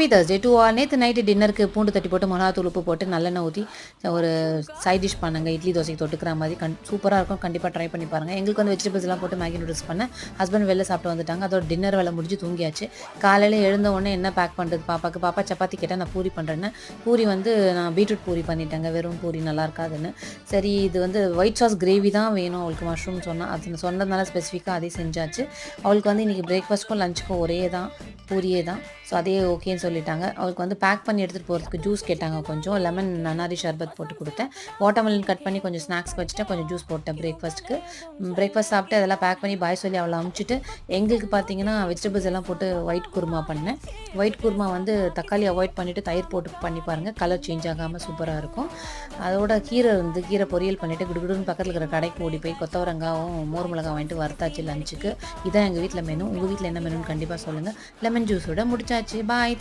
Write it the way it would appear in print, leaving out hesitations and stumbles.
Happy Thursday two நேற்று night டின்னருக்கு பூண்டு தட்டி போட்டு மிளகாத்தூள் உப்பு போட்டு நல்லெண்ணெய் ஊற்றி ஒரு சைட் டிஷ் பண்ணுங்க. இட்லி தோசைக்கு தொட்டுக்கிற மாதிரி சூப்பராக இருக்கும். கண்டிப்பாக ட்ரை பண்ணி பாருங்கள். எங்களுக்கு வந்து வெஜிடபிள்ஸ்லாம் போட்டு மேகி நூடுல்ஸ் பண்ணேன். ஹஸ்பண்ட் வெளில சாப்பிட்டு வந்துட்டாங்க. அதோட டின்னர் வேலை முடிஞ்சு தூங்கியாச்சு. காலையில் எழுந்த உடனே என்ன பேக் பண்ணுறது பாப்பாக்கு. பாப்பா சப்பாத்தி கேட்டால் நான் பூரி பண்ணுறேன்னு பூரி வந்து நான் பீட்ரூட் பூரி பண்ணிட்டேங்க. வெறும் பூரி நல்லா இருக்காதுன்னு. சரி இது வந்து ஒயிட் சாஸ் கிரேவி தான் வேணும் அவளுக்கு, மஷ்ரூம் சொன்னால் அது சொன்னதுனால ஸ்பெசிஃபிக்காக அதே செஞ்சாச்சு. அவளுக்கு வந்து இன்றைக்கி பிரேக்ஃபாஸ்ட்க்கும் லஞ்சுக்கும் ஒரே தான் பூரியே தான். ஸோ அதே ஓகேன்னு சொல்லிட்டாங்க. அவளுக்கு வந்து பேக் பண்ணி எடுத்துகிட்டு போகிறதுக்கு ஜூஸ் கேட்டாங்க. கொஞ்சம் லெமன் நன்னாரி ஷர்பத் போட்டு கொடுத்தேன். வாட்டர்மெலன் கட் பண்ணி கொஞ்சம் ஸ்நாக்ஸ் வச்சுட்டு கொஞ்சம் ஜூஸ் போட்டேன் பிரேக்ஃபாஸ்ட்டுக்கு. பிரேக்ஃபாஸ்ட் சாப்பிட்டு அதெல்லாம் பேக் பண்ணி பாய் சொல்லி அவளை அமுச்சிட்டு எங்களுக்கு பார்த்தீங்கன்னா வெஜிடபிள்ஸ் எல்லாம் போட்டு ஒயிட் குருமா பண்ணேன். ஒயிட் குருமா வந்து தக்காளி அவாய்ட் பண்ணிவிட்டு தயிர் போட்டு பண்ணி பாருங்கள். கலர் சேஞ்ச் ஆகாமல் சூப்பராக இருக்கும். அதோட கீரை பொரியல் பண்ணிவிட்டு குடுகுடுன்னு பக்கத்தில் இருக்கிற கடைக்கு ஓடி போய் கொத்தவரங்காவும் மோர் மிளகா வாங்கிட்டு வறுத்தாச்சு லஞ்சுக்கு. இதான் எங்கள் வீட்டில் மெனு. உங்கள் வீட்டில் என்ன மெனுன்னு கண்டிப்பாக சொல்லுங்கள். லெமன் ஜூஸோட முடிச்சாச்சு. பாய்.